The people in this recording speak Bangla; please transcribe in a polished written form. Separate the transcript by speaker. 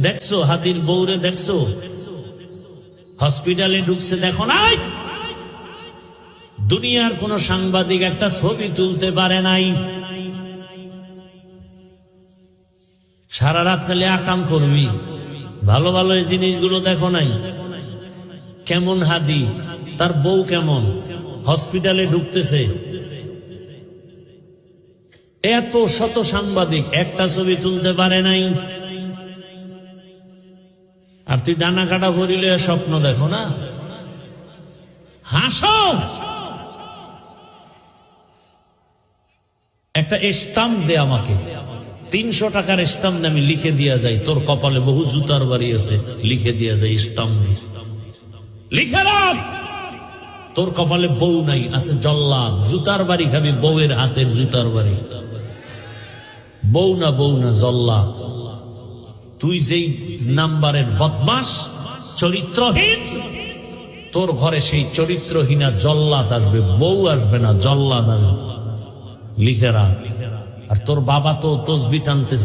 Speaker 1: দেখছো হাতির বউরে, দেখছো হসপিটালে ঢুকছে, দেখো নাই? দুনিয়ার কোন সাংবাদিক একটা ছবি তুলতে পারে নাই। সারা রাত খালি আকাম করবি, ভালো ভালো এই জিনিসগুলো দেখো নাই? কেমন হাদি, তার বউ কেমন, হসপিটালে ঢুকতেছে, এত শত সাংবাদিক একটা ছবি তুলতে পারে নাই। আর তুই ডানা কাটা করিলে স্বপ্ন দেখো না, হাসো। একটা স্টাম্প দে আমাকে, 300 টাকার স্টাম্প দে, আমি লিখে দিয়া যাই তোর কপালে বহু জুতার বাড়ি আছে, লিখে দিয়া যাই স্টাম্প দিয়ে, লিখে রাখ তোর কপালে বউ নাই, আছে জল্লাদ, জুতার বাড়ি খাবি, বউয়ের হাতের জুতার বাড়ি। বউ না জল্লাদ। তুই যেই নাম্বারের বদমাস, চরিত্রহীন, তোর ঘরে সেই চরিত্রহীনা জল্লাদ আসবে, বউ আসবে না, জল্লাদ আসবে। লিখে রাখ। আর তোর বাবা তো তসবি টানতে